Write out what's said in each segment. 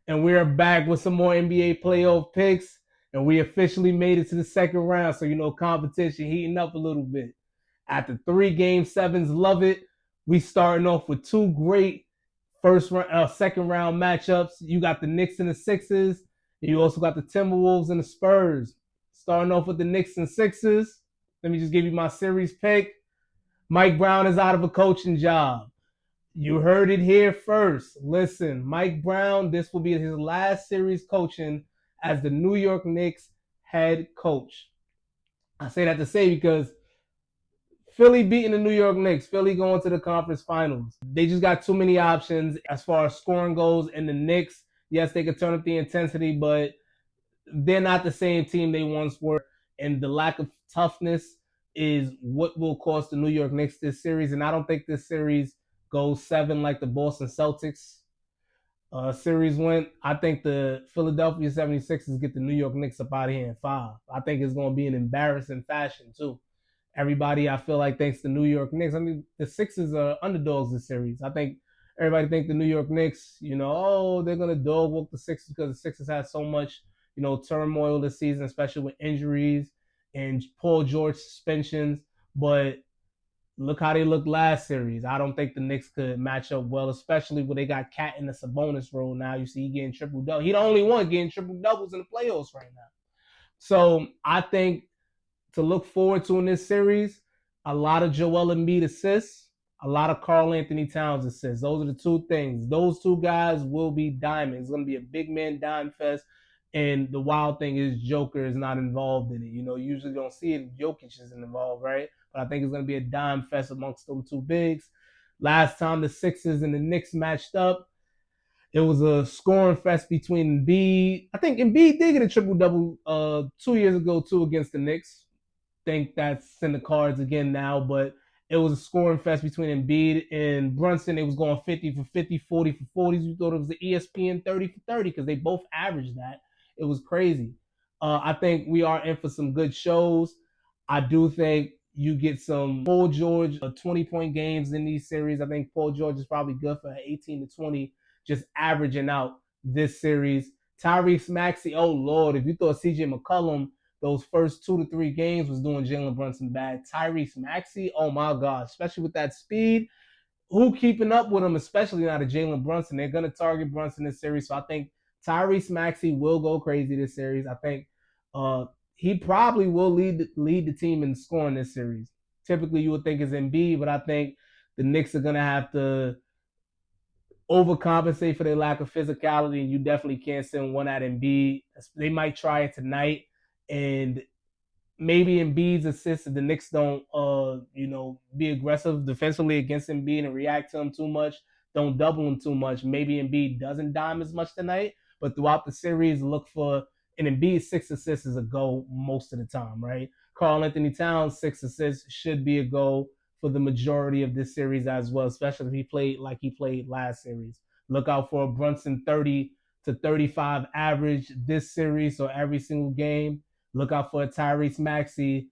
And we are back with some more NBA playoff picks. And we officially made it to the second round. So, competition heating up a little bit. After 3 game 7s, love it. We starting off with two great second round matchups. You got the Knicks and the Sixers. And you also got the Timberwolves and the Spurs. Starting off with the Knicks and Sixers. Let me just give you my series pick. Mike Brown is out of a coaching job. You heard it here first. Listen, Mike Brown, this will be his last series coaching as the New York Knicks head coach. I say that to say because Philly beating the New York Knicks, Philly going to the conference finals. They just got too many options as far as scoring goes. And the Knicks, yes, they could turn up the intensity, but they're not the same team they once were. And the lack of toughness is what will cost the New York Knicks this series. And I don't think this series goes 7 like the Boston Celtics series went. I think the Philadelphia 76ers get the New York Knicks up out of here in 5. I think it's going to be an embarrassing fashion, too. Everybody, I feel like, thinks the New York Knicks. I mean, the Sixers are underdogs this series. I think everybody think the New York Knicks, they're going to dog walk the Sixers because the Sixers had so much, turmoil this season, especially with injuries and Paul George suspensions. But look how they looked last series. I don't think the Knicks could match up well, especially when they got Cat in the Sabonis role now. You see he getting triple double. He the only one getting triple doubles in the playoffs right now. So I think to look forward to in this series, a lot of Joel Embiid assists, a lot of Karl Anthony Towns assists. Those are the two things. Those two guys will be diamonds. It's going to be a big man dime fest. And the wild thing is Joker is not involved in it. You usually don't see it. Jokic isn't involved, right? But I think it's going to be a dime fest amongst those two bigs. Last time the Sixers and the Knicks matched up, it was a scoring fest between Embiid. I think Embiid did get a triple-double 2 years ago, too, against the Knicks. Think that's in the cards again now, but it was a scoring fest between Embiid and Brunson. It was going 50 for 50, 40 for 40s. You thought it was the ESPN 30 for 30 because they both averaged that. It was crazy. I think we are in for some good shows. I do think you get some Paul George 20-point games in these series. I think Paul George is probably good for 18 to 20, just averaging out this series. Tyrese Maxey, oh Lord, if you thought CJ McCollum those first 2 to 3 games was doing Jalen Brunson bad. Tyrese Maxey, oh my God, especially with that speed. Who keeping up with him, especially now to Jalen Brunson? They're going to target Brunson this series. So I think Tyrese Maxey will go crazy this series. I think he probably will lead the team in scoring this series. Typically, you would think it's Embiid, but I think the Knicks are going to have to overcompensate for their lack of physicality, and you definitely can't send one at Embiid. They might try it tonight, and maybe Embiid's assist if the Knicks don't, be aggressive defensively against Embiid and react to him too much, don't double him too much. Maybe Embiid doesn't dime as much tonight, but throughout the series, look for an Embiid 6 assists is a goal most of the time, right? Karl Anthony Towns 6 assists should be a goal for the majority of this series as well, especially if he played like he played last series. Look out for a Brunson 30 to 35 average this series, so every single game. Look out for a Tyrese Maxey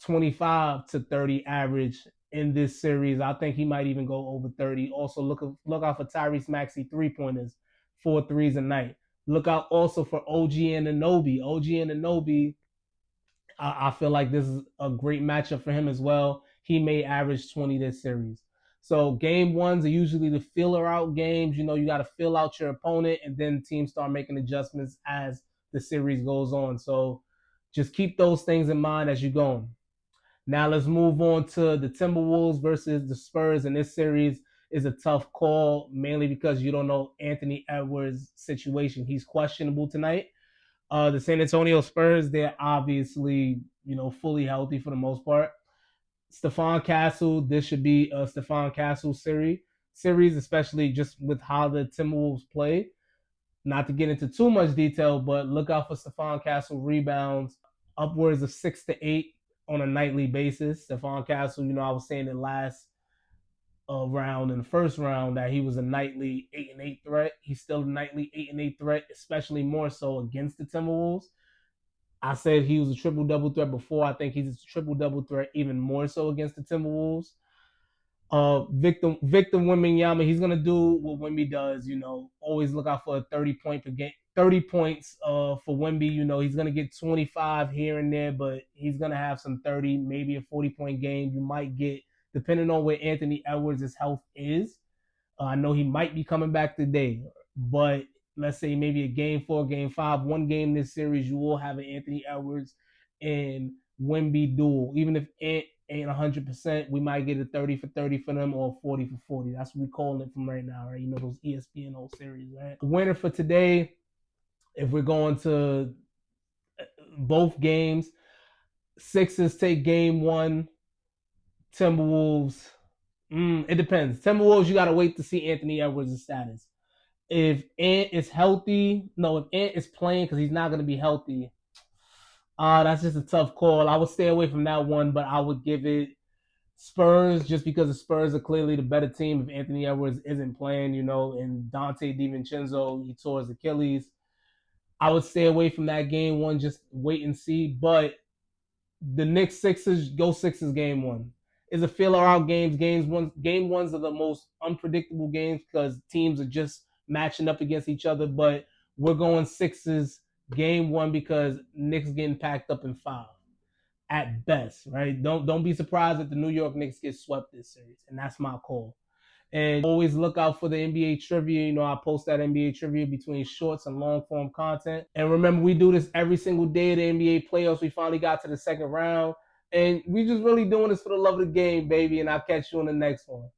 25 to 30 average in this series. I think he might even go over 30. Also, look out for Tyrese Maxey 3-pointers, 4 threes a night. Look out also for OG Anunoby. OG Anunoby, I feel like this is a great matchup for him as well. He may average 20 this series. So game ones are usually the filler out games. You got to fill out your opponent, and then teams start making adjustments as the series goes on. So just keep those things in mind as you go. Now let's move on to the Timberwolves versus the Spurs. And this series is a tough call, mainly because you don't know Anthony Edwards' situation. He's questionable tonight. The San Antonio Spurs, they're obviously, fully healthy for the most part. Stephon Castle, this should be a Stephon Castle series, especially just with how the Timberwolves play. Not to get into too much detail, but look out for Stephon Castle rebounds upwards of 6 to 8 on a nightly basis. Stephon Castle, I was saying it last round in the first round that he was a nightly 8-8 threat. He's still a nightly 8-8 threat, especially more so against the Timberwolves. I said he was a triple-double threat before. I think he's a triple-double threat even more so against the Timberwolves. Victor Wembanyama, he's gonna do what Wemby does. Always look out for a 30 point per game, 30 points. For Wemby, he's gonna get 25 here and there, but he's gonna have some 30, maybe a 40 point game. You might get, depending on where Anthony Edwards' health is. I know he might be coming back today, but let's say maybe a game 4, game 5, one game this series, you will have an Anthony Edwards and Wemby duel. Even if Ant ain't 100%, we might get a 30 for 30 for them or 40 for 40. That's what we calling it from right now, right? Those ESPN old series, right? The winner for today, if we're going to both games, Sixers take game 1, Timberwolves. It depends. Timberwolves, you got to wait to see Anthony Edwards' status. If Ant is healthy, no, if Ant is playing because he's not going to be healthy, that's just a tough call. I would stay away from that one, but I would give it Spurs just because the Spurs are clearly the better team if Anthony Edwards isn't playing, and Dante DiVincenzo, he tore his Achilles. I would stay away from that game 1, just wait and see. But the Knicks Sixers, go Sixers game 1. Is a filler out games. Game ones are the most unpredictable games because teams are just matching up against each other. But we're going Sixers game 1 because Knicks getting packed up in 5 at best, right? Don't be surprised if the New York Knicks get swept this series, and that's my call. And always look out for the NBA trivia. I post that NBA trivia between shorts and long form content. And remember, we do this every single day of the NBA playoffs. We finally got to the second round. And we just really doing this for the love of the game, baby. And I'll catch you on the next one.